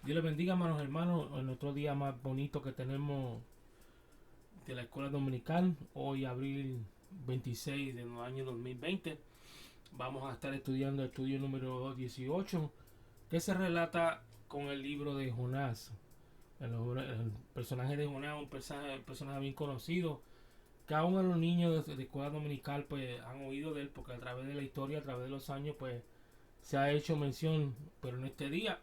Dios les bendiga, hermanos, en otro día más bonito que tenemos de la escuela dominical. Hoy, abril 26 del año 2020, vamos a estar estudiando el estudio número 18, que se relata con el libro de Jonás. El personaje de Jonás es un personaje bien conocido, que aún a los niños de escuela dominical pues han oído de él, porque a través de la historia, a través de los años, pues se ha hecho mención. Pero en este día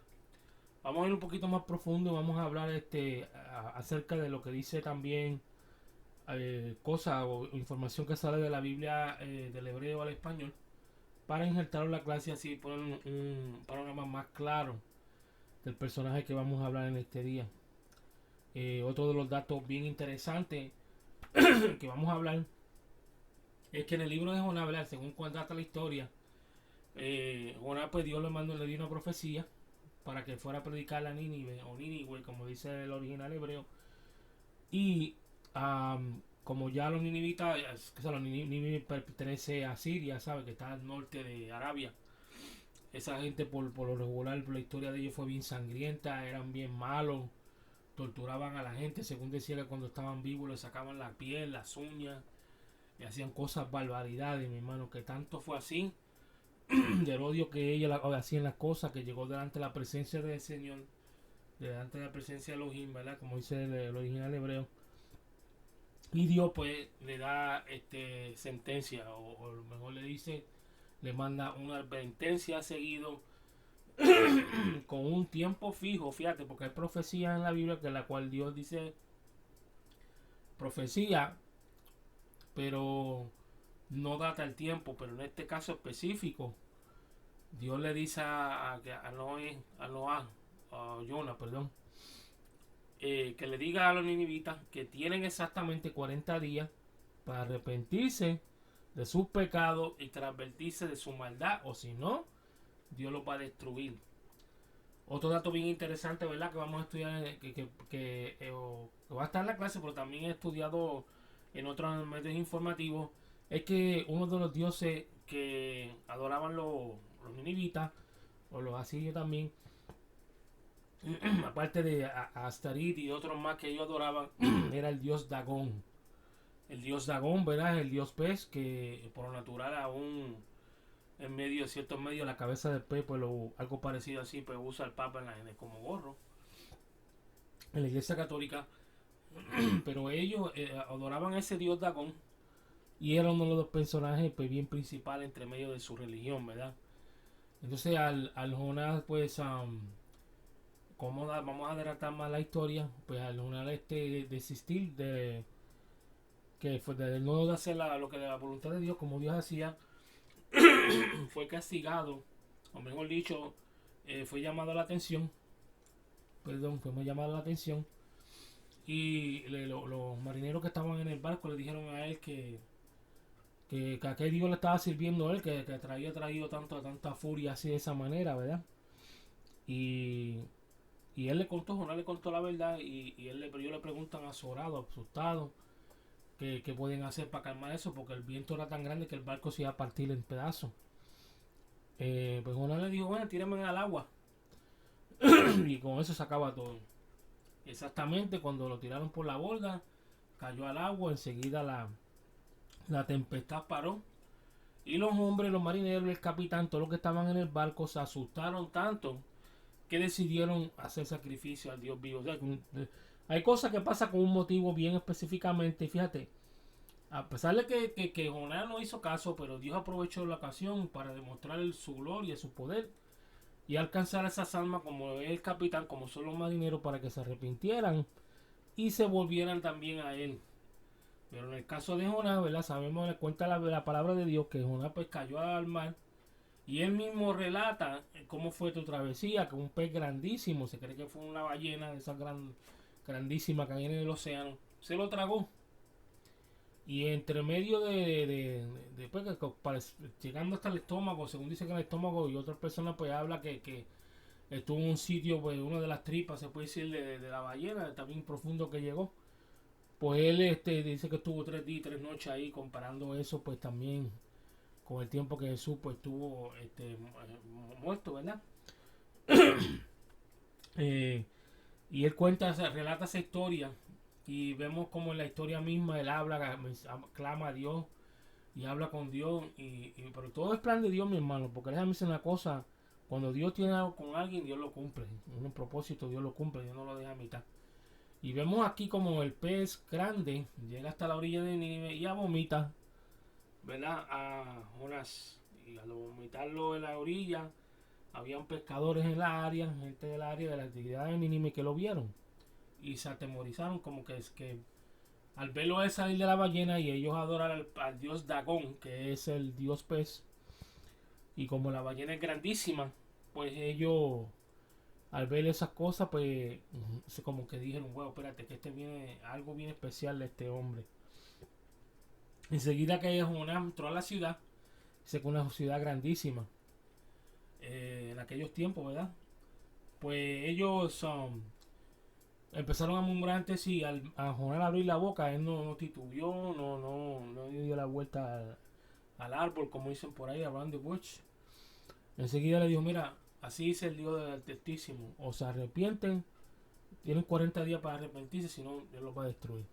vamos a ir un poquito más profundo. Vamos a hablar acerca de lo que dice también, cosas o información que sale de la Biblia, del hebreo al español, para injertarlo en la clase, así poner un panorama más claro del personaje que vamos a hablar en este día. Otro de los datos bien interesantes que vamos a hablar es que en el libro de Jonás, ¿verdad? Según cuenta la historia, Jonás, pues Dios le dio una profecía para que fuera a predicar a Nínive, o Nínive, como dice el original hebreo. Y como ya los ninivitas, que los Nínive pertenece a Siria, ¿sabe? Que está al norte de Arabia. Esa gente, por lo regular, por la historia de ellos fue bien sangrienta, eran bien malos, torturaban a la gente. Según decía, que cuando estaban vivos les sacaban la piel, las uñas, y hacían cosas barbaridades, mi hermano. Que tanto fue así del odio que ellos hacían las cosas, que llegó delante de la presencia del Señor, delante de la presencia de Elohim, ¿verdad? Como dice el original hebreo. Y Dios pues le da sentencia, o a lo mejor le dice, le manda una advertencia seguido con un tiempo fijo. Fíjate, porque hay profecías en la Biblia que la cual Dios dice profecía, pero no data el tiempo. Pero en este caso específico, Dios le dice a Jonah, perdón, que le diga a los ninivitas que tienen exactamente 40 días para arrepentirse de sus pecados y transvertirse de su maldad, o si no, Dios los va a destruir. Otro dato bien interesante, ¿verdad? Que vamos a estudiar, que va a estar en la clase, pero también he estudiado en otros medios informativos, es que uno de los dioses que adoraban los ninivitas, o los asirios también, aparte de Astarit y otros más que ellos adoraban, era el dios Dagón. El dios Dagón, ¿verdad? Es el dios pez, que por lo natural aún en medio, ciertos medios, la cabeza del pez, pues algo parecido así, pues usa el papa como gorro en la iglesia católica. Pero ellos adoraban a ese dios Dagón, y era uno de los personajes pues bien principales entre medio de su religión, ¿verdad? Entonces al Jonás, pues como vamos a adelantar más la historia, pues al Jonás desistir de que fue de no de hacer lo que la voluntad de Dios, como Dios hacía, fue castigado, o mejor dicho, fue llamado a la atención, fue llamado a la atención. Y los marineros que estaban en el barco le dijeron a él que aquel Dios le estaba sirviendo a él, que había traído tanta furia así de esa manera, ¿verdad? Y, y él le contó, Jonás le contó la verdad, pero ellos le preguntan azorado, asustado, qué pueden hacer para calmar eso, porque el viento era tan grande que el barco se iba a partir en pedazos. Pues Jonás le dijo, bueno, tírame al agua. Y con eso se acaba todo. Exactamente, cuando lo tiraron por la borda, cayó al agua. Enseguida la tempestad paró. Y los hombres, los marineros, el capitán, todos los que estaban en el barco se asustaron tanto que decidieron hacer sacrificio al Dios vivo. O sea, hay cosas que pasan con un motivo bien específicamente. Fíjate, a pesar de que Jonás no hizo caso, pero Dios aprovechó la ocasión para demostrar su gloria, su poder, y alcanzar esas almas, como es el capitán, como son los marineros, para que se arrepintieran y se volvieran también a él. Pero en el caso de Jonás, ¿verdad? Sabemos, le cuenta la palabra de Dios, que Jonás pues cayó al mar, y él mismo relata cómo fue tu travesía, que un pez grandísimo, se cree que fue una ballena de esas grandísimas que hay en el océano, se lo tragó. Y entre medio pues, llegando hasta el estómago, según dice que en el estómago, y otras personas pues habla que estuvo en un sitio, pues una de las tripas, se puede decir, de la ballena, también profundo que llegó. Pues él dice que estuvo 3 días y 3 noches ahí, comparando eso pues también con el tiempo que Jesús pues estuvo muerto, ¿verdad? Y él cuenta, relata esa historia y vemos como en la historia misma él habla, clama a Dios y habla con Dios. Pero todo es plan de Dios, mi hermano, porque déjame decir una cosa, cuando Dios tiene algo con alguien, Dios lo cumple. Un propósito, Dios lo cumple, Dios no lo deja a mitad. Y vemos aquí como el pez grande llega hasta la orilla de Nínive y vomita, ¿verdad? A Jonás. Y al vomitarlo en la orilla, habían pescadores en la área, gente del área de la actividad de Nínive que lo vieron. Y se atemorizaron como que es que al verlo a él salir de la ballena y ellos adorar al dios Dagón, que es el dios pez, y como la ballena es grandísima, pues ellos al ver esas cosas, pues como que dijeron, bueno, espérate, que este viene, algo bien especial de este hombre. Enseguida que Jonás entró a la ciudad, sé que una ciudad grandísima, en aquellos tiempos, ¿verdad? Pues ellos empezaron a murmurar antes y a Jonás abrir la boca, él no titubeó, no dio la vuelta al árbol, como dicen por ahí, around the bush. Enseguida le dijo, mira, así dice el Dios del Altísimo, o se arrepienten, tienen 40 días para arrepentirse, si no, Dios los va a destruir.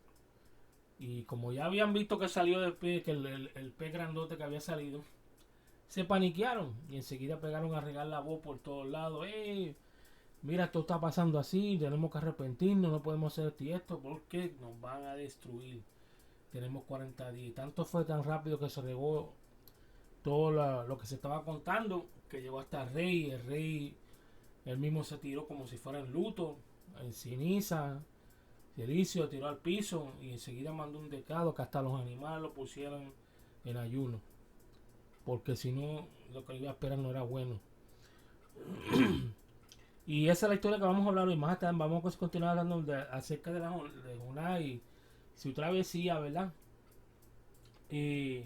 Y como ya habían visto que salió del pez, que el pez grandote que había salido, se paniquearon y enseguida pegaron a regar la voz por todos lados. Mira, esto está pasando así, tenemos que arrepentirnos, no podemos hacer esto y esto porque nos van a destruir. Tenemos 40 días. Y tanto fue tan rápido que se regó todo lo que se estaba contando, que llegó hasta el rey. El rey, él mismo se tiró como si fuera en luto, en ceniza. Elicio tiró al piso y enseguida mandó un decado que hasta los animales lo pusieran en ayuno. Porque si no, lo que iba a esperar no era bueno. Y esa es la historia que vamos a hablar hoy. Más tarde vamos a continuar hablando acerca de Jonás y su travesía, ¿verdad? Y,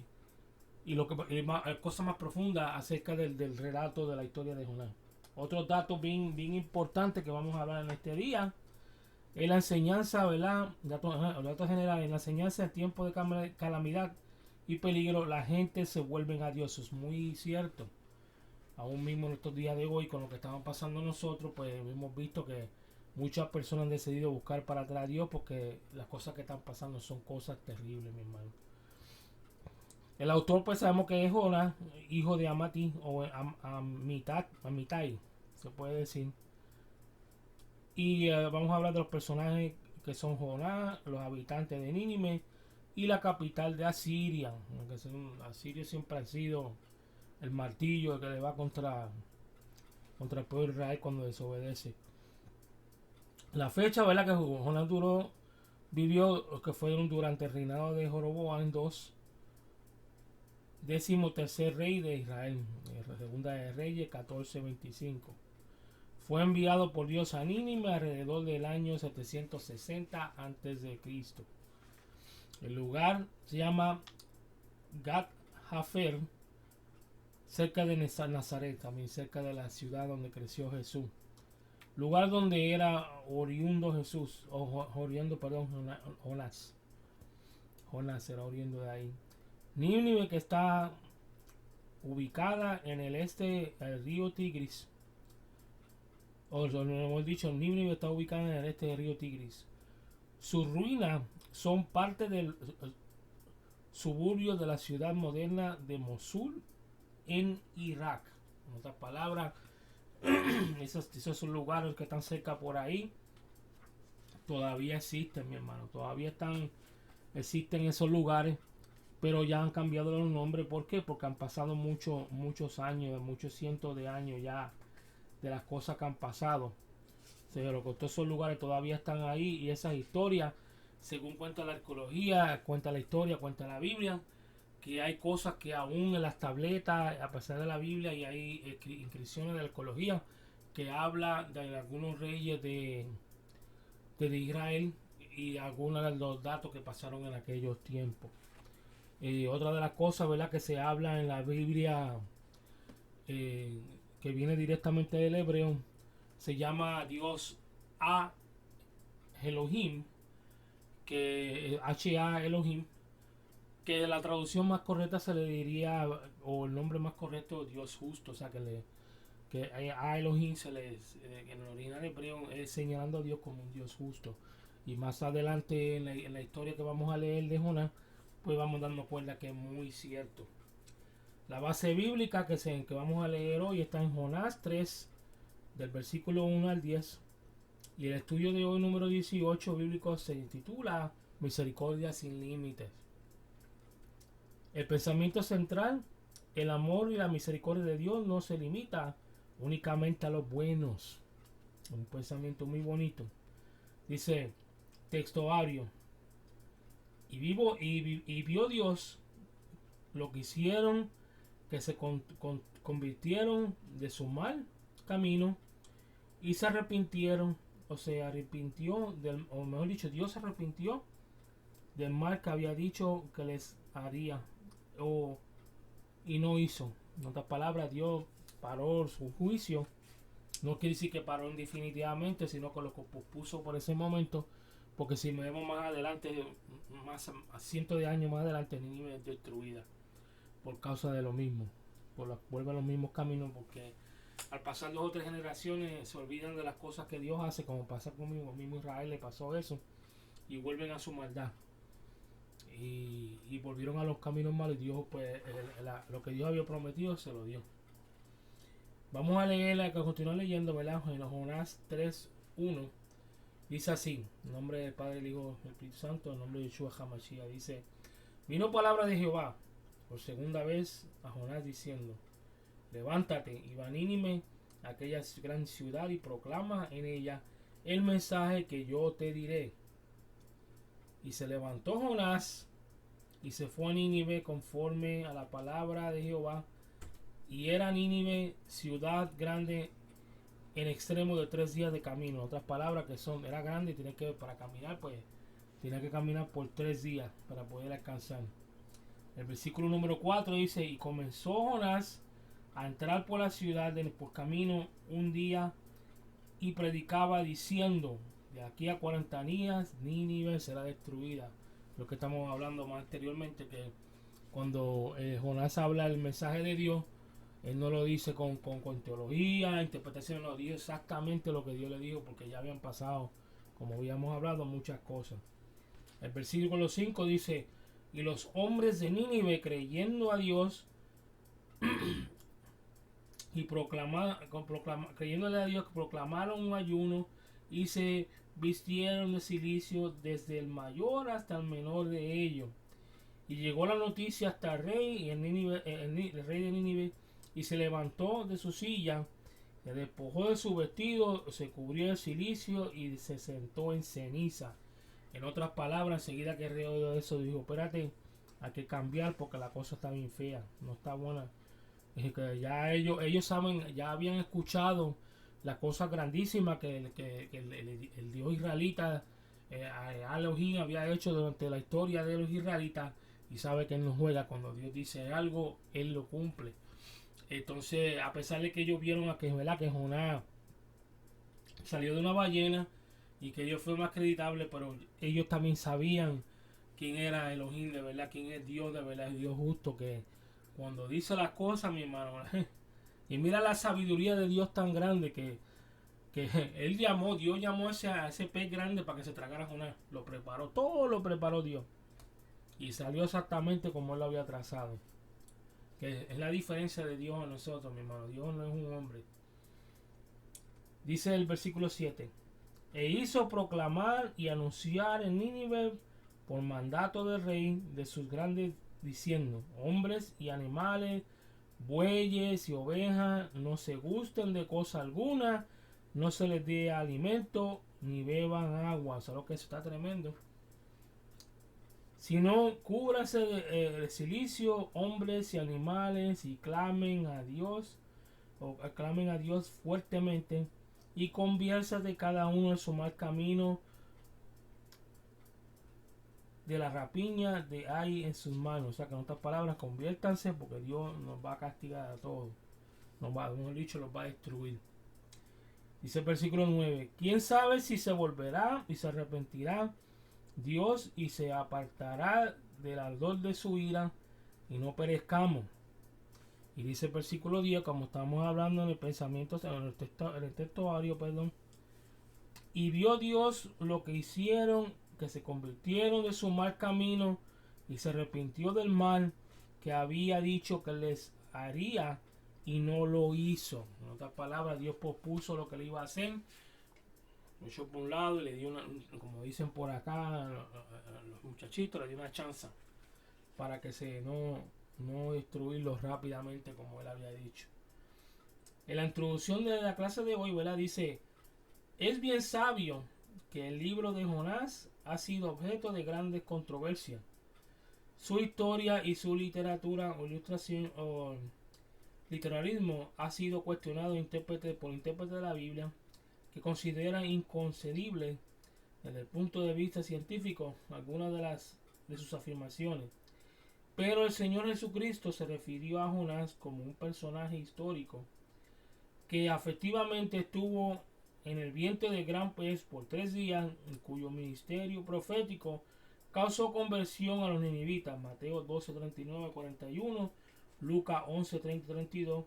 y lo que cosa más profunda acerca del relato de la historia de Jonás. Otros datos bien importantes que vamos a hablar en este día es la enseñanza, ¿verdad? Datos generales, en la enseñanza en tiempo de calamidad y peligro, la gente se vuelve a Dios. Eso es muy cierto. Aún mismo en estos días de hoy, con lo que estamos pasando nosotros, pues hemos visto que muchas personas han decidido buscar para atrás a Dios porque las cosas que están pasando son cosas terribles, mi hermano. El autor, pues sabemos que es Jonás, hijo de Amati o Amitai, se puede decir. Y vamos a hablar de los personajes que son Jonás, los habitantes de Nínive y la capital de Asiria. Asiria siempre ha sido el martillo que le va contra el pueblo de Israel cuando desobedece. La fecha, ¿verdad? Que Jonás vivió, que fue durante el reinado de Jeroboam II, 13º rey de Israel, segunda de Reyes 14:25. Fue enviado por Dios a Nínive alrededor del año 760 a.C. El lugar se llama Gat Hafer, cerca de Nazaret, también cerca de la ciudad donde creció Jesús. Lugar donde era oriundo Jesús, Jonás. Jonás era oriundo de ahí. Nínive, que está ubicada en el este del río Tigris. O lo hemos dicho, Nínive está ubicada en el este del río Tigris. Sus ruinas son parte del suburbio de la ciudad moderna de Mosul en Irak. En otras palabras, esos lugares que están cerca por ahí todavía existen, mi hermano. Todavía existen esos lugares, pero ya han cambiado los nombres. ¿Por qué? Porque han pasado muchos años, muchos cientos de años ya de las cosas que han pasado. Pero que todos esos lugares todavía están ahí y esas historias, según cuenta la arqueología, cuenta la historia, cuenta la Biblia, que hay cosas que aún en las tabletas, a pesar de la Biblia, y hay inscripciones de la arqueología que habla de algunos reyes de Israel y algunos de los datos que pasaron en aquellos tiempos. Otra de las cosas, ¿verdad?, que se habla en la Biblia, que viene directamente del hebreo, se llama Dios A Elohim, que H-A Elohim, que la traducción más correcta se le diría, o el nombre más correcto, Dios justo, o sea, que que a Elohim se les, en el original hebreo, es señalando a Dios como un Dios justo. Y más adelante en la historia que vamos a leer de Jonás, pues vamos dando cuenta que es muy cierto. La base bíblica que vamos a leer hoy está en Jonás 3, del versículo 1 al 10. Y el estudio de hoy, número 18 bíblico, se titula Misericordia sin límites. El pensamiento central: el amor y la misericordia de Dios no se limita únicamente a los buenos. Un pensamiento muy bonito. Dice, textuario: y vio Dios lo que hicieron, que se convirtieron de su mal camino y se arrepintieron, o se arrepintió o mejor dicho, Dios se arrepintió del mal que había dicho que les haría, y no hizo. En otras palabras, Dios paró su juicio. No quiere decir que paró definitivamente, sino que lo pospuso por ese momento, porque si vemos más adelante, más a cientos de años más adelante, Nínive es destruida por causa de lo mismo, vuelve a los mismos caminos, porque al pasar 2 o 3 generaciones se olvidan de las cosas que Dios hace, como pasa conmigo mismo. Israel le pasó eso y vuelven a su maldad y volvieron a los caminos malos, y Dios, pues lo que Dios había prometido se lo dio. Vamos a leer, continuar leyendo, ¿verdad? En Jonás 3:1 dice así, en nombre del Padre, el Hijo y el Espíritu Santo, en nombre de Yeshua HaMashiach. Dice: vino palabra de Jehová por segunda vez a Jonás diciendo: levántate y va a Nínive, aquella gran ciudad, y proclama en ella el mensaje que yo te diré. Y se levantó Jonás y se fue a Nínive conforme a la palabra de Jehová. Y era Nínive ciudad grande en extremo de 3 días de camino. En otras palabras, era grande y tenía que, para caminar, pues tenía que caminar por 3 días para poder alcanzar. El versículo número 4 dice: y comenzó Jonás a entrar por la ciudad por camino un día, y predicaba diciendo: de aquí a 40 días Nínive será destruida. Lo que estamos hablando más anteriormente, que cuando Jonás habla el mensaje de Dios, él no lo dice con teología, interpretación, no, dice exactamente lo que Dios le dijo, porque ya habían pasado, como habíamos hablado, muchas cosas. El versículo 5 dice: y los hombres de Nínive, creyendo a Dios y creyéndole a Dios, proclamaron un ayuno y se vistieron de cilicio, desde el mayor hasta el menor de ellos. Y llegó la noticia hasta el rey, y el rey de Nínive, y se levantó de su silla, se despojó de su vestido, se cubrió de cilicio y se sentó en ceniza. En otras palabras, enseguida que el rey oyó eso, dijo: espérate, hay que cambiar porque la cosa está bien fea, no está buena. Es que ya ellos saben, ya habían escuchado las cosas grandísimas que el Dios israelita, Elohim, había hecho durante la historia de los israelitas, y sabe que él no juega. Cuando Dios dice algo, él lo cumple. Entonces, a pesar de que ellos vieron que Jonás salió de una ballena y que ellos fue más acreditable, pero ellos también sabían quién era Elohim de verdad, quién es Dios de verdad, el Dios justo, que cuando dice las cosas, mi hermano, y mira la sabiduría de Dios tan grande, que Dios llamó a ese pez grande para que se tragara a Jonás. Lo preparó, todo lo preparó Dios, y salió exactamente como él lo había trazado. Que es la diferencia de Dios a nosotros, mi hermano. Dios no es un hombre. Dice el versículo 7: e hizo proclamar y anunciar en Nínive por mandato del rey de sus grandes, diciendo: hombres y animales, bueyes y ovejas, no se gusten de cosa alguna, no se les dé alimento, ni beban agua. O sea, lo que eso está tremendo. Sino cúbrase de silicio, hombres y animales, y clamen a Dios fuertemente, y conviértase cada uno en su mal camino, de la rapiña de hay en sus manos. O sea, que en otras palabras, conviértanse, porque Dios nos va a castigar a todos. Mejor dicho, los va a destruir. Dice el versículo 9: ¿quién sabe si se volverá y se arrepentirá Dios y se apartará del ardor de su ira, y no perezcamos? Y dice el versículo 10, como estamos hablando en el pensamiento, en el textuario, perdón. Y vio Dios lo que hicieron, que se convirtieron de su mal camino y se arrepintió del mal que había dicho que les haría y no lo hizo. En otras palabras, Dios pospuso lo que le iba a hacer, lo echó por un lado y le dio una, como dicen por acá los muchachitos, le dio una chance para que no destruirlos rápidamente como él había dicho. En la introducción de la clase de hoy, ¿verdad? Dice: es bien sabio que el libro de Jonás ha sido objeto de grandes controversias. Su historia y su literatura o ilustración o literarismo ha sido cuestionado por intérpretes de la Biblia que consideran inconcebible desde el punto de vista científico algunas de sus afirmaciones. Pero el Señor Jesucristo se refirió a Jonás como un personaje histórico que afectivamente estuvo en el vientre del gran pez por 3 días, en cuyo ministerio profético causó conversión a los ninivitas. Mateo 12, 39, 41, Lucas 11, 30, 32.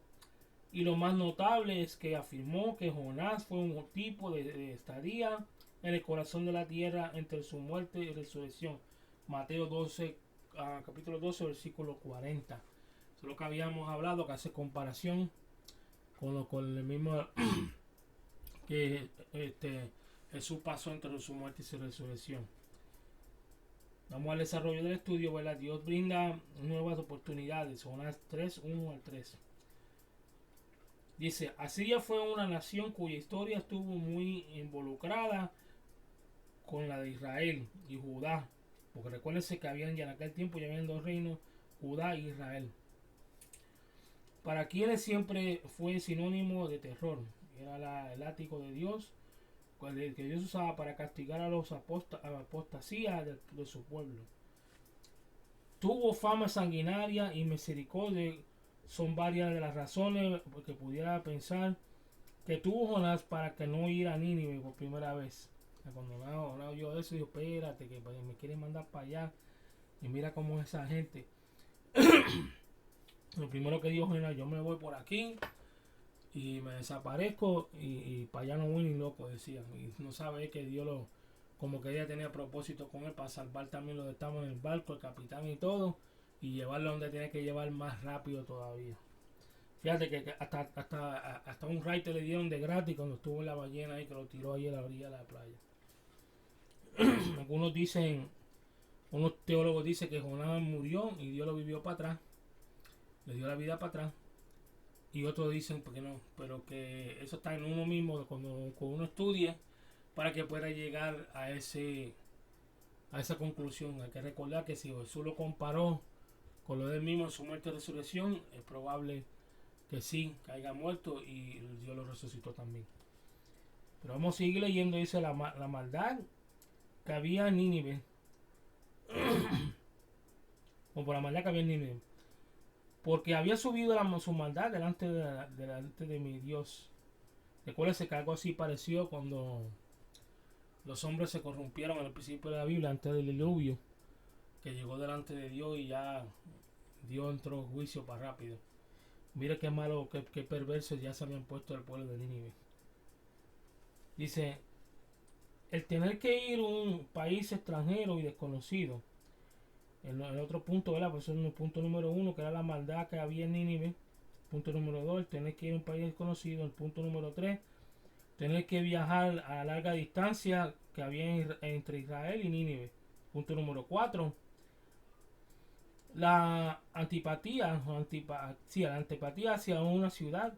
Y lo más notable es que afirmó que Jonás fue un tipo de estadía en el corazón de la tierra entre su muerte y resurrección. Mateo 12, capítulo 12, versículo 40. Eso es lo que habíamos hablado, que hace comparación con el mismo que Jesús pasó entre su muerte y su resurrección. Vamos al desarrollo del estudio, ¿verdad? Dios brinda nuevas oportunidades. Jonás 3, 1 al 3. Dice: Asiria fue una nación cuya historia estuvo muy involucrada con la de Israel y Judá. Porque recuérdense que habían ya en aquel tiempo ya habían 2 reinos, Judá y Israel. Para quienes siempre fue sinónimo de terror. Era el látigo de Dios, que Dios usaba para castigar a los apostasías de su pueblo. Tuvo fama sanguinaria y misericordia. Son varias de las razones que pudiera pensar que tuvo Jonás para que no ir a Nínive por primera vez. Cuando no oyó eso, dijo: espérate, que me quieren mandar para allá. Y mira cómo es esa gente. Lo primero que dijo Jonás: yo me voy por aquí y me desaparezco y para allá no voy ni loco, decían. Y no sabe que Dios como que ella tenía propósito con él para salvar también los que estaban en el barco, el capitán y todo, y llevarlo donde tenía que llevar más rápido todavía. Fíjate que hasta un raite le dieron de gratis cuando estuvo en la ballena ahí, que lo tiró ahí a la orilla de la playa. Unos teólogos dicen que Jonás murió y Dios lo vivió para atrás, le dio la vida para atrás. Y otros dicen que no, pero que eso está en uno mismo cuando uno estudie para que pueda llegar a esa conclusión. Hay que recordar que si Jesús lo comparó con lo del mismo en su muerte y resurrección, es probable que sí, que haya muerto y Dios lo resucitó también. Pero vamos a seguir leyendo. Dice: la maldad que había en Nínive, o por la maldad que había en Nínive, porque había subido su maldad delante de mi Dios. Recuérdense que algo así pareció cuando los hombres se corrompieron al principio de la Biblia, antes del diluvio, que llegó delante de Dios y ya Dios entró en juicio para rápido. Mira qué malo, qué perverso ya se habían puesto el pueblo de Nínive. Dice: el tener que ir a un país extranjero y desconocido. El otro punto, ¿verdad? Pues es el punto número 1, que era la maldad que había en Nínive. Punto número 2, el tener que ir a un país desconocido. El punto número 3, tener que viajar a larga distancia que había entre Israel y Nínive. Punto número 4, la antipatía hacia una ciudad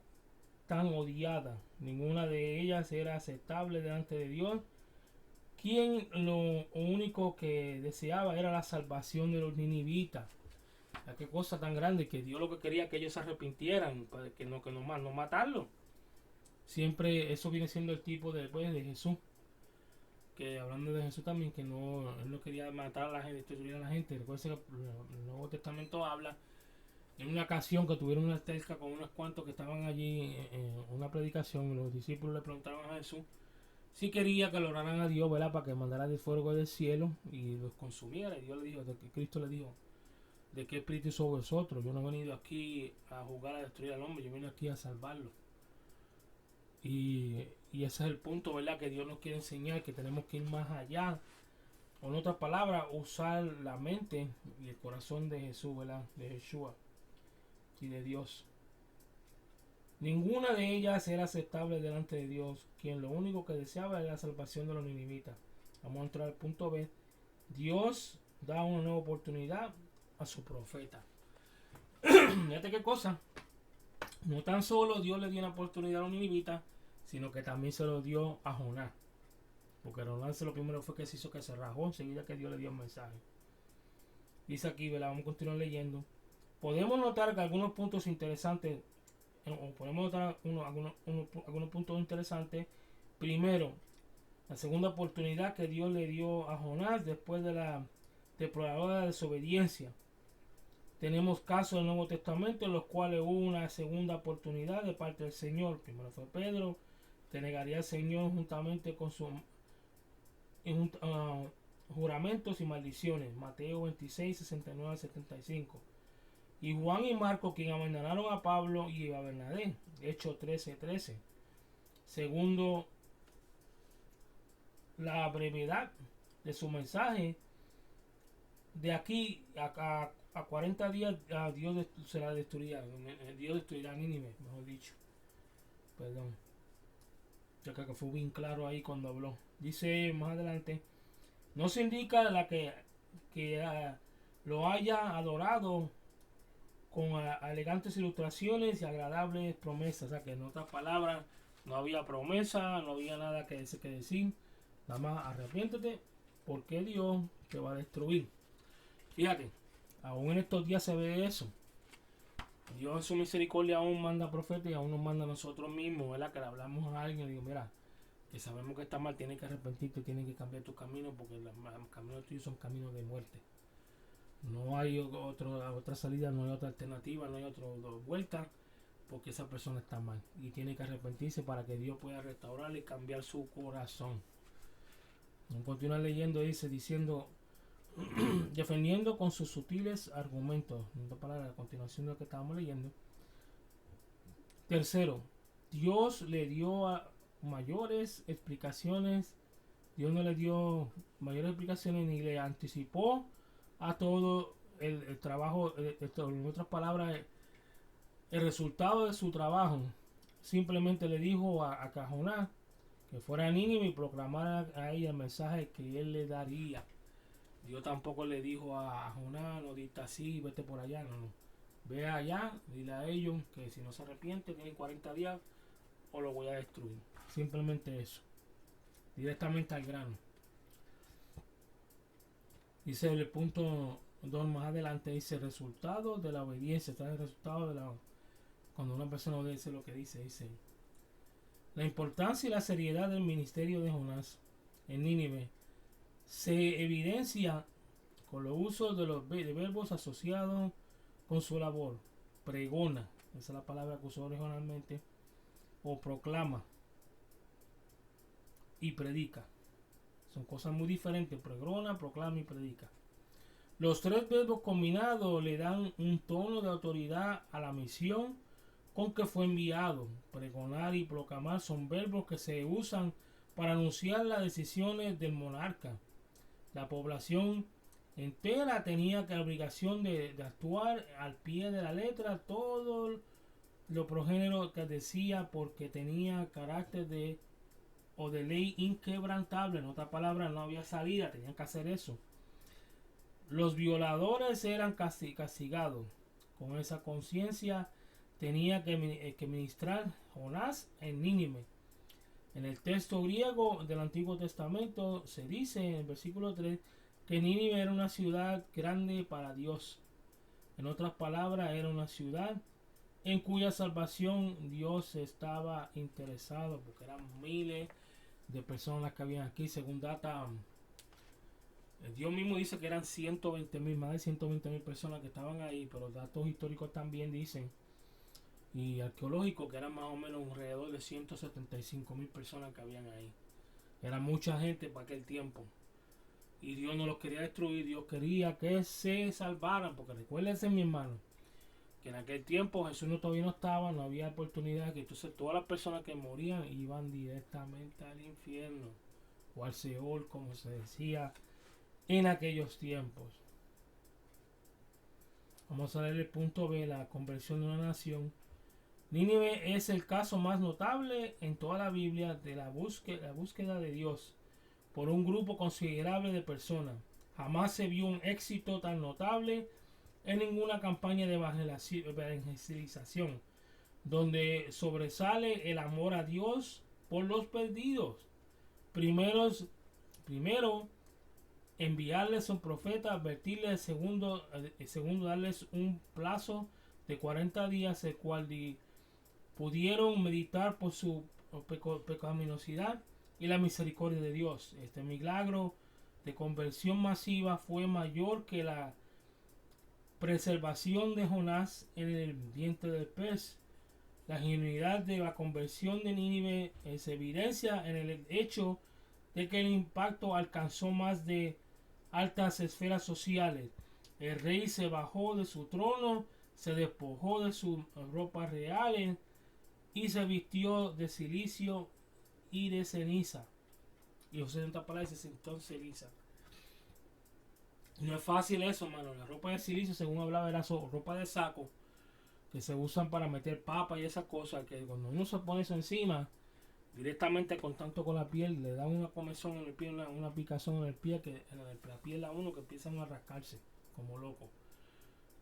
tan odiada. Ninguna de ellas era aceptable delante de Dios, quien lo único que deseaba era la salvación de los ninivitas. Qué cosa tan grande, que Dios lo que quería que ellos se arrepintieran, para que no matarlo. Siempre eso viene siendo el tipo de Jesús, que hablando de Jesús también, que él no quería matar a la gente, destruir a la gente. Recuerden que el Nuevo Testamento habla en una ocasión que tuvieron una cerca con unos cuantos que estaban allí en una predicación, y los discípulos le preguntaron a Jesús si quería que lo oraran a Dios, ¿verdad? Para que mandara del fuego del cielo y los consumiera. Y Dios le dijo, Cristo le dijo: de qué espíritu sois vosotros. Yo no he venido aquí a jugar a destruir al hombre, yo vine aquí a salvarlo. Y ese es el punto, ¿verdad? Que Dios nos quiere enseñar, que tenemos que ir más allá. O en otras palabras, usar la mente y el corazón de Jesús, ¿verdad? De Yeshua y de Dios. Ninguna de ellas era aceptable delante de Dios, quien lo único que deseaba era la salvación de los ninivitas. Vamos a entrar al punto B. Dios da una nueva oportunidad a su profeta. Fíjate qué cosa. No tan solo Dios le dio una oportunidad a los ninivitas, sino que también se lo dio a Jonás. Porque Jonás lo primero fue que se hizo, que se rajó enseguida que Dios le dio el mensaje. Dice aquí, ¿verdad? Vamos a continuar leyendo. Podemos notar que algunos puntos interesantes, o podemos notar algunos puntos interesantes. Primero, la segunda oportunidad que Dios le dio a Jonás después de la deploradora desobediencia. Tenemos casos del Nuevo Testamento en los cuales hubo una segunda oportunidad de parte del Señor. Primero fue Pedro, te negaría al Señor juntamente con sus juramentos y maldiciones. Mateo 26, 69 75. Y Juan y Marcos, quien abandonaron a Pablo y a Bernabé. Hechos 13:13. Segundo, la brevedad de su mensaje. De aquí a 40 días Dios será destruirá. Dios destruirá a Nínive, mejor dicho. Perdón. Yo creo que fue bien claro ahí cuando habló. Dice más adelante, no se indica que lo haya adorado con elegantes ilustraciones y agradables promesas. O sea que en otras palabras, no había promesa, no había nada que decir. Nada más arrepiéntete porque Dios te va a destruir. Fíjate, aún en estos días se ve eso. Dios en su misericordia aún manda profetas y aún nos manda a nosotros mismos, ¿verdad? Que le hablamos a alguien y digo, mira, que sabemos que está mal, tienes que arrepentirte, tienes que cambiar tus caminos porque los caminos tuyos son caminos de muerte. No hay otra salida, no hay otra alternativa, no hay otra vuelta porque esa persona está mal y tiene que arrepentirse para que Dios pueda restaurarle y cambiar su corazón. Vamos a continuar leyendo, dice, diciendo, defendiendo con sus sutiles argumentos. Para la continuación de lo que estábamos leyendo. Tercero, Dios le dio mayores explicaciones. Dios no le dio mayores explicaciones ni le anticipó a todo el trabajo. En otras palabras, el resultado de su trabajo. Simplemente le dijo a Jonás que fuera a Nínive y proclamara a ella el mensaje que él le daría. Dios tampoco le dijo a Jonás, no diste así, vete por allá, no. Ve allá, dile a ellos que si no se arrepiente, tienen 40 días o lo voy a destruir. Simplemente eso. Directamente al grano. Dice el punto 2 más adelante, dice resultado de la obediencia. Está el resultado de la... Cuando una persona obedece lo que dice, dice la importancia y la seriedad del ministerio de Jonás en Nínive se evidencia con los usos de verbos asociados con su labor. Pregona, esa es la palabra que usó originalmente, o proclama y predica. Son cosas muy diferentes: pregona, proclama y predica. Los tres verbos combinados le dan un tono de autoridad a la misión con que fue enviado. Pregonar y proclamar son verbos que se usan para anunciar las decisiones del monarca. La población entera tenía la obligación de actuar al pie de la letra todo lo progénero que decía, porque tenía carácter de ley inquebrantable. En otras palabras, no había salida, tenían que hacer eso. Los violadores eran castigados. Con esa conciencia tenía que ministrar Jonás en Nínive. En el texto griego del Antiguo Testamento se dice en el versículo 3 que Nínive era una ciudad grande para Dios. En otras palabras, era una ciudad en cuya salvación Dios estaba interesado, porque eran miles de personas que habían aquí. Según data, Dios mismo dice que eran 120,000, más de 120,000 personas que estaban ahí, pero datos históricos también dicen, y arqueológicos, que eran más o menos alrededor de 175,000 personas que habían ahí. Era mucha gente para aquel tiempo. Y Dios no los quería destruir, Dios quería que se salvaran, porque recuérdense, mi hermano, que en aquel tiempo Jesús todavía no estaba, no había oportunidad, que entonces todas las personas que morían iban directamente al infierno, o al Seol, como se decía en aquellos tiempos. Vamos a leer el punto B, la conversión de una nación. Nínive es el caso más notable en toda la Biblia de la búsqueda de Dios por un grupo considerable de personas. Jamás se vio un éxito tan notable en ninguna campaña de evangelización, donde sobresale el amor a Dios por los perdidos. Primero, enviarles un profeta, advertirles, segundo, darles un plazo de 40 días, el cual pudieron meditar por su pecaminosidad y la misericordia de Dios. Este milagro de conversión masiva fue mayor que la preservación de Jonás en el vientre del pez. La genuinidad de la conversión de Nínive se evidencia en el hecho de que el impacto alcanzó más de altas esferas sociales. El rey se bajó de su trono, se despojó de sus ropas reales y se vistió de silicio y de ceniza. Y José de palabras se sentó en ceniza. No es fácil eso, mano. La ropa de silicio, según hablaba, era ropa de saco que se usan para meter papa y esas cosas, que cuando uno se pone eso encima, directamente contacto con la piel, le da una comezón en el pie, una picazón en el pie, que en la piel a uno que empiezan a rascarse como loco.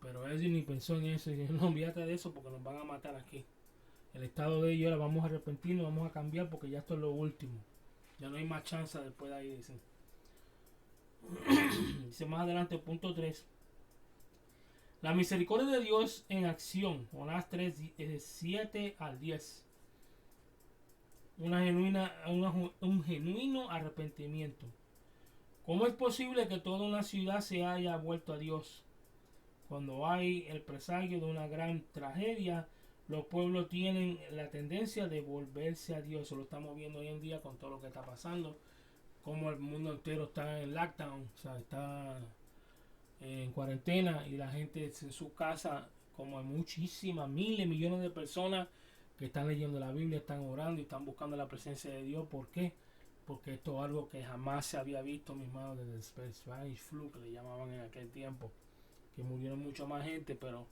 Pero él ni pensó en eso, y dijo, no, olvídate de eso porque nos van a matar aquí. El estado de ellos, ahora vamos a arrepentirnos, vamos a cambiar porque ya esto es lo último. Ya no hay más chance después de ahí, dicen. Dice más adelante, punto 3. La misericordia de Dios en acción. Jonás 3, 7 al 10. Un genuino arrepentimiento. ¿Cómo es posible que toda una ciudad se haya vuelto a Dios? Cuando hay el presagio de una gran tragedia, los pueblos tienen la tendencia de volverse a Dios. Eso lo estamos viendo hoy en día con todo lo que está pasando. Como el mundo entero está en lockdown, o sea, está en cuarentena y la gente en su casa, como hay muchísimas, miles, millones de personas que están leyendo la Biblia, están orando y están buscando la presencia de Dios. ¿Por qué? Porque esto es algo que jamás se había visto, mis hermanos, desde el Spanish Flu, que le llamaban en aquel tiempo, que murieron mucha más gente, pero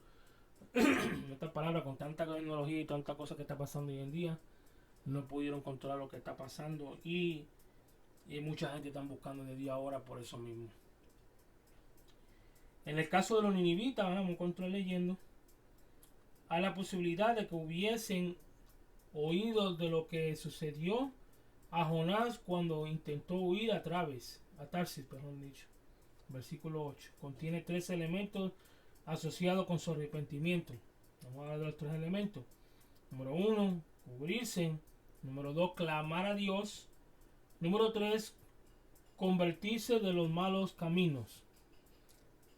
en otras palabras, con tanta tecnología y tanta cosa que está pasando hoy en día, no pudieron controlar lo que está pasando y mucha gente está buscando de Dios ahora por eso mismo. En el caso de los ninivitas, vamos a continuar leyendo, hay la posibilidad de que hubiesen oído de lo que sucedió a Jonás cuando intentó huir a Tarsis, versículo 8. Contiene 3 elementos asociados con su arrepentimiento. Vamos a hablar de los 3 elementos. Número 1, cubrirse. Número 2, clamar a Dios. Número 3, convertirse de los malos caminos.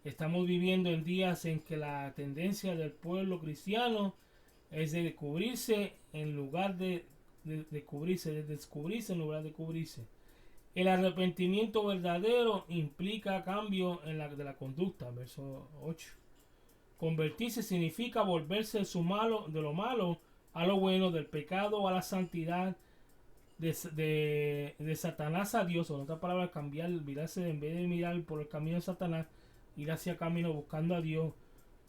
Estamos viviendo en días en que la tendencia del pueblo cristiano es de cubrirse en lugar de descubrirse en lugar de cubrirse. El arrepentimiento verdadero implica cambio en de la conducta, verso 8. Convertirse significa volverse de lo malo a lo bueno, del pecado a la santidad, de Satanás a Dios, o en otras palabras, cambiar, mirarse, en vez de mirar por el camino de Satanás, ir hacia el camino buscando a Dios,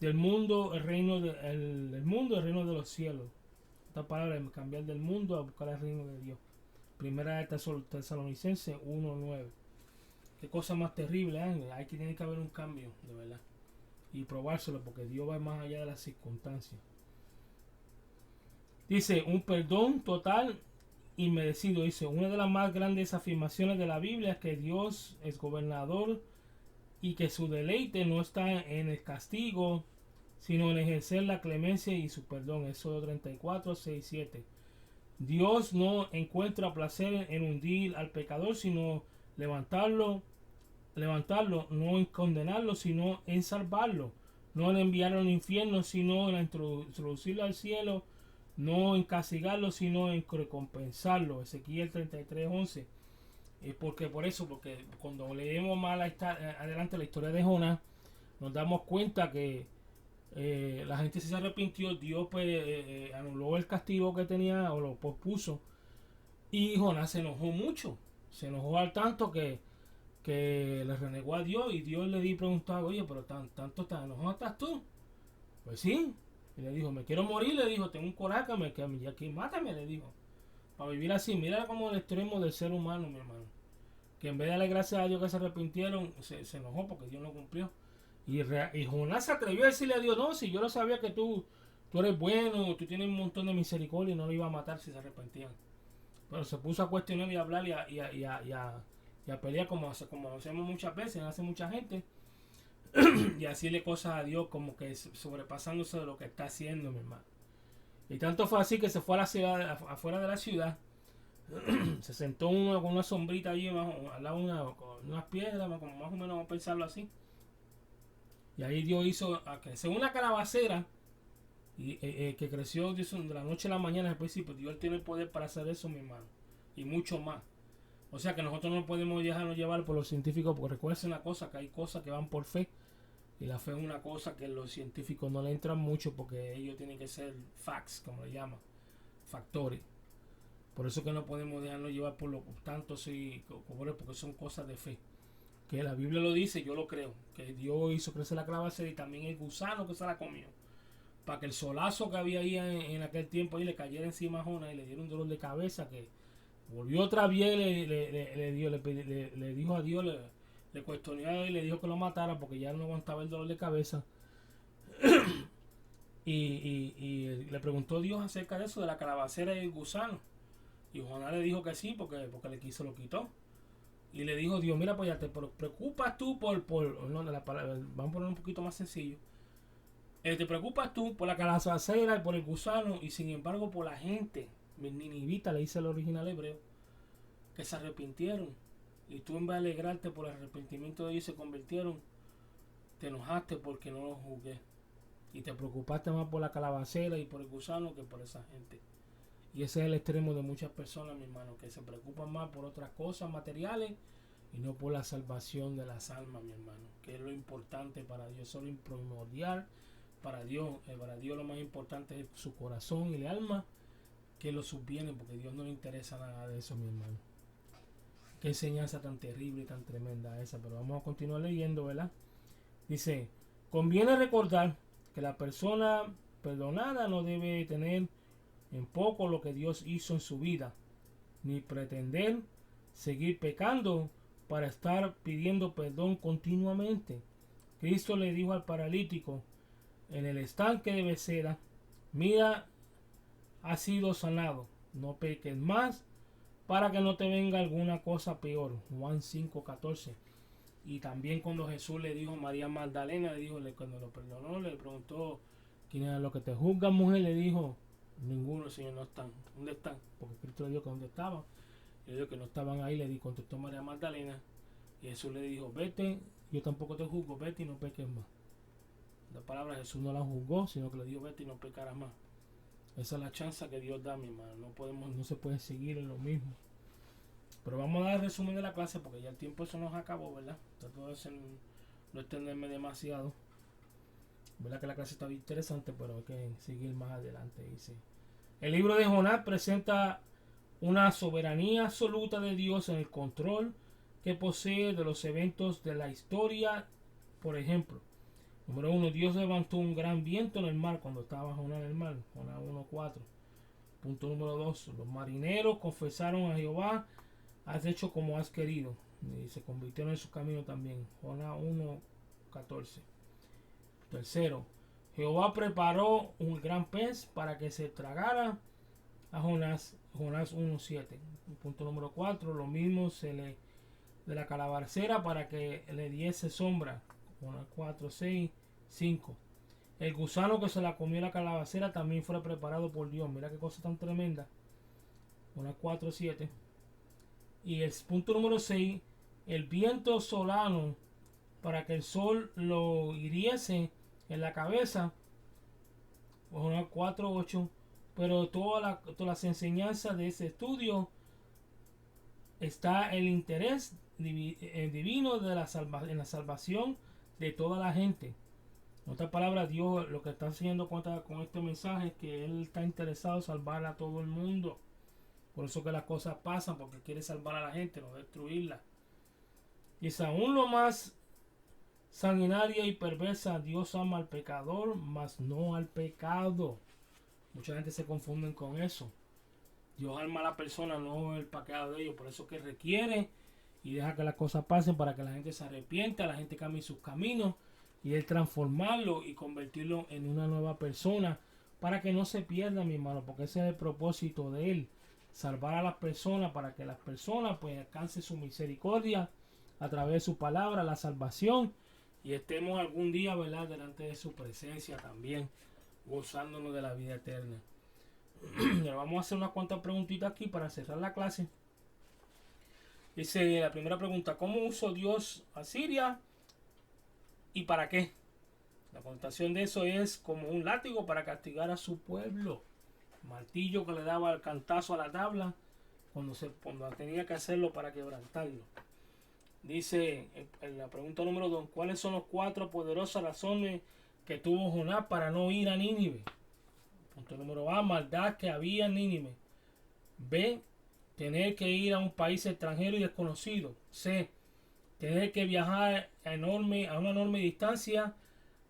del mundo, el reino el reino de los cielos. En otras palabras, cambiar del mundo a buscar el reino de Dios. Primera de Tesalonicenses 1:9. Qué cosa más terrible, ¿eh? Tiene que haber un cambio, de verdad. Y probárselo, porque Dios va más allá de las circunstancias. Dice, un perdón total y merecido. Dice, una de las más grandes afirmaciones de la Biblia es que Dios es gobernador y que su deleite no está en el castigo, sino en ejercer la clemencia y su perdón. Éxodo 34, 6, 7. Dios no encuentra placer en hundir al pecador, sino levantarlo, no en condenarlo, sino en salvarlo, no en enviarlo al infierno, sino en introducirlo al cielo, no en castigarlo, sino en recompensarlo. Ezequiel 33:11. Porque por eso, porque cuando leemos más adelante la historia de Jonás, nos damos cuenta que la gente se arrepintió, Dios pues anuló el castigo que tenía o lo pospuso, y Jonás se enojó mucho, se enojó al tanto que le renegó a Dios, y Dios le preguntaba, oye, pero tanto estás enojado estás tú. Pues sí, y le dijo, me quiero morir, le dijo, tengo un coraje, que aquí mátame, le dijo, para vivir así. Mira como el extremo del ser humano, mi hermano, que en vez de darle gracias a Dios que se arrepintieron, se enojó porque Dios no cumplió. Y Jonás se atrevió a decirle a Dios, no, si yo lo sabía que tú eres bueno, tú tienes un montón de misericordia y no lo iba a matar si se arrepentían. Pero se puso a cuestionar y a hablar y a pelear como hacemos muchas veces, hace mucha gente. Y decirle cosas a Dios como que sobrepasándose de lo que está haciendo, mi hermano. Y tanto fue así que se fue a la ciudad, afuera de la ciudad. Se sentó uno con una sombrita allí al lado de unas piedras, como más o menos vamos a pensarlo así. Y ahí Dios hizo según una calabacera que creció de la noche a la mañana al principio. Dios tiene el poder para hacer eso, mi hermano, y mucho más. O sea que nosotros no podemos dejarnos llevar por los científicos, porque recuerden una cosa, que hay cosas que van por fe, y la fe es una cosa que los científicos no le entran mucho, porque ellos tienen que ser facts, como le llaman, factores. Por eso que no podemos dejarnos llevar por lo tanto, sí, porque son cosas de fe. Que la Biblia lo dice, yo lo creo, que Dios hizo crecer la calabacera y también el gusano que se la comió, para que el solazo que había ahí en aquel tiempo ahí le cayera encima a Jonás y le diera un dolor de cabeza, que volvió otra vez y le dijo a Dios, le cuestionó y le dijo que lo matara porque ya no aguantaba el dolor de cabeza. y le preguntó a Dios acerca de eso, de la calabacera y el gusano. Y Jonás le dijo que sí, porque se lo quitó. Y le dijo Dios, mira, pues ya te preocupas tú no, vamos a poner un poquito más sencillo. Te preocupas tú por la calabacera y por el gusano, y sin embargo por la gente, Ninivita, le dice el original hebreo, que se arrepintieron. Y tú, en vez de alegrarte por el arrepentimiento de ellos, se convirtieron, te enojaste porque no los juzgué. Y te preocupaste más por la calabacera y por el gusano que por esa gente. Y ese es el extremo de muchas personas, mi hermano, que se preocupan más por otras cosas materiales y no por la salvación de las almas, mi hermano, que es lo importante para Dios, eso es lo primordial para Dios. Para Dios lo más importante es su corazón y el alma, que lo subviene, porque a Dios no le interesa nada de eso, mi hermano. Qué enseñanza tan terrible y tan tremenda esa. Pero vamos a continuar leyendo, ¿verdad? Dice, conviene recordar que la persona perdonada no debe tener en poco lo que Dios hizo en su vida, ni pretender seguir pecando para estar pidiendo perdón continuamente. Cristo le dijo al paralítico en el estanque de Bethesda, mira, has sido sanado, no peques más para que no te venga alguna cosa peor. Juan 5:14. Y también cuando Jesús le dijo a María Magdalena, cuando lo perdonó, le preguntó, ¿quién era lo que te juzga, mujer? Le dijo, ninguno, Señor, no están. ¿Dónde están? Porque Cristo le dijo que dónde estaban. Le dijo que no estaban ahí, contestó María Magdalena. Y Jesús le dijo, vete, yo tampoco te juzgo, vete y no peques más. La palabra Jesús no la juzgó, sino que le dijo, vete y no pecarás más. Esa es la chance que Dios da, mi hermano. No se puede seguir en lo mismo. Pero vamos a dar el resumen de la clase porque ya el tiempo se nos acabó, ¿verdad? Trato de no extenderme demasiado. ¿Verdad que la clase está bien interesante? Pero hay que seguir más adelante. Dice, el libro de Jonás presenta una soberanía absoluta de Dios en el control que posee de los eventos de la historia. Por ejemplo, número 1, Dios levantó un gran viento en el mar cuando estaba Jonás en el mar. Jonás 1:4. Punto número 2, los marineros confesaron a Jehová, has hecho como has querido, y se convirtieron en su camino también. Jonás 1:14. Tercero, Jehová preparó un gran pez para que se tragara a Jonás. Jonás 1:7. Punto número 4, lo mismo de la calabacera para que le diese sombra. Jonás 4:6-5. El gusano que se la comió la calabacera también fue preparado por Dios. Mira qué cosa tan tremenda. Jonás 4:7. Y el punto número 6, el viento solano para que el sol lo hiriese en la cabeza. Jonás 4:8. Pero todas las enseñanzas de ese estudio está el interés divino de en la salvación de toda la gente. En otras palabras, Dios lo que está haciendo con este mensaje es que Él está interesado en salvar a todo el mundo. Por eso que las cosas pasan, porque quiere salvar a la gente, no destruirla. Y es aún lo más sanguinaria y perversa. Dios ama al pecador, mas no al pecado. Mucha gente se confunden con eso. Dios ama a la persona, no el pecado de ellos. Por eso que requiere y deja que las cosas pasen para que la gente se arrepienta, la gente cambie sus caminos y Él transformarlo y convertirlo en una nueva persona para que no se pierda, mi hermano, porque ese es el propósito de Él, salvar a las personas para que las personas pues alcancen su misericordia a través de su palabra, la salvación, y estemos algún día, ¿verdad?, delante de su presencia también, gozándonos de la vida eterna. Vamos a hacer unas cuantas preguntitas aquí para cerrar la clase. Dice la primera pregunta: ¿cómo usó Dios a Siria y para qué? La contestación de eso es como un látigo para castigar a su pueblo. Martillo que le daba el cantazo a la tabla cuando tenía que hacerlo para quebrantarlo. Dice en la pregunta número 2: ¿cuáles son las 4 poderosas razones que tuvo Jonás para no ir a Nínive? Punto número A: maldad que había en Nínive. B: tener que ir a un país extranjero y desconocido. C: tener que viajar a una enorme distancia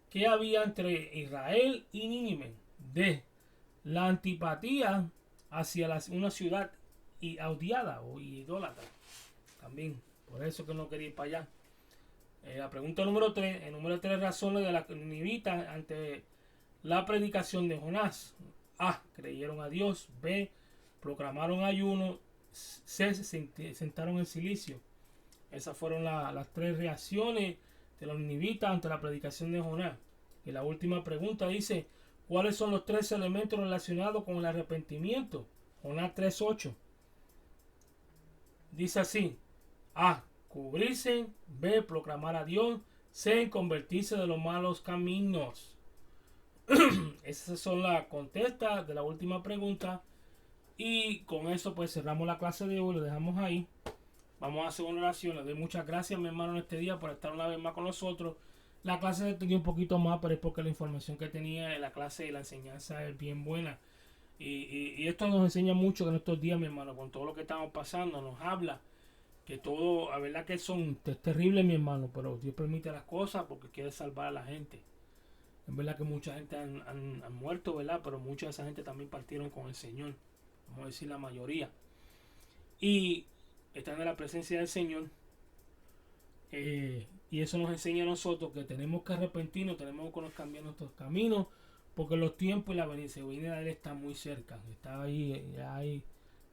que había entre Israel y Nínive. D: la antipatía hacia una ciudad odiada o idólatra. También, por eso que no quería ir para allá. La pregunta número 3: enumera 3 razones de la ninivitas ante la predicación de Jonás. A: creyeron a Dios. B: proclamaron ayuno. C: se sentaron en silicio. Esas fueron las 3 reacciones de los ninivitas ante la predicación de Jonás. Y la última pregunta dice: ¿cuáles son los 3 elementos relacionados con el arrepentimiento? Jonás 3:8. Dice así: A: cubrirse. B: proclamar a Dios. C: convertirse de los malos caminos. Esas son las contestas de la última pregunta. Y con eso pues cerramos la clase de hoy, lo dejamos ahí. Vamos a hacer una oración. Le doy muchas gracias, mi hermano, en este día por estar una vez más con nosotros. La clase se tenía un poquito más, pero es porque la información que tenía en la clase y la enseñanza es bien buena. Y esto nos enseña mucho en estos días, mi hermano, con todo lo que estamos pasando. Nos habla que todo, la verdad que es terrible, mi hermano, pero Dios permite las cosas porque quiere salvar a la gente. Es verdad que mucha gente han muerto, ¿verdad? Pero mucha de esa gente también partieron con el Señor. Vamos a decir la mayoría. Y están en la presencia del Señor. Y eso nos enseña a nosotros que tenemos que arrepentirnos, tenemos que cambiar nuestros caminos, porque los tiempos y la venida de Él está muy cerca. Está ahí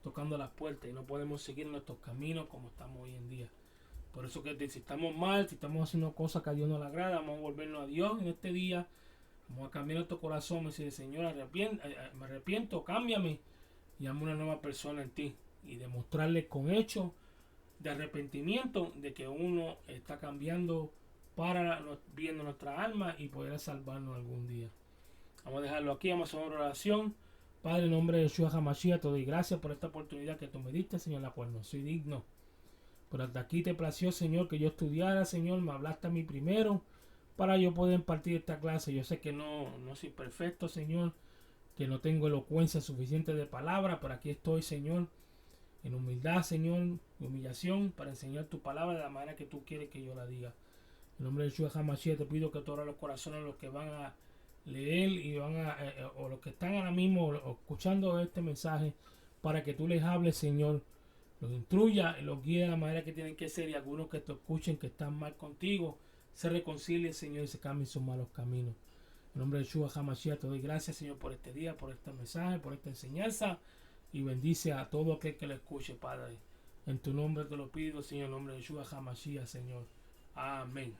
tocando las puertas y no podemos seguir nuestros caminos como estamos hoy en día. Por eso que si estamos mal, si estamos haciendo cosas que a Dios no le agrada, vamos a volvernos a Dios en este día. Vamos a cambiar nuestro corazón y decir: Señor, me arrepiento, cámbiame y hazme una nueva persona en ti. Y demostrarle con hechos de arrepentimiento de que uno está cambiando para viendo nuestra alma y poder salvarnos algún día. Vamos a dejarlo aquí, vamos a hacer una oración. Padre, en nombre de Yeshua HaMashiach, te doy gracias por esta oportunidad que tú me diste, Señor, la cual no soy digno. Pero hasta aquí te plació, Señor, que yo estudiara, Señor, me hablaste a mí primero para yo poder impartir esta clase. Yo sé que no soy perfecto, Señor, que no tengo elocuencia suficiente de palabra, pero aquí estoy, Señor, en humildad, Señor, en humillación, para enseñar tu palabra de la manera que tú quieres que yo la diga. En nombre de Yeshua HaMashiach te pido que tú abras los corazones de los que van a leer y o los que están ahora mismo escuchando este mensaje, para que tú les hables, Señor, los instruya y los guíe de la manera que tienen que ser, y algunos que te escuchen que están mal contigo se reconcilien, Señor, y se cambien sus malos caminos. En nombre de Yeshua HaMashiach te doy gracias, Señor, por este día, por este mensaje, por esta enseñanza, y bendice a todo aquel que lo escuche, Padre. En tu nombre te lo pido, Señor, en nombre de Yeshua HaMashiach, Señor. Amén.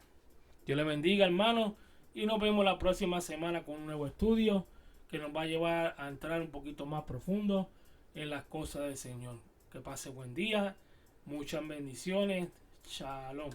Dios le bendiga, hermano, y nos vemos la próxima semana con un nuevo estudio que nos va a llevar a entrar un poquito más profundo en las cosas del Señor. Que pase buen día, muchas bendiciones. Shalom.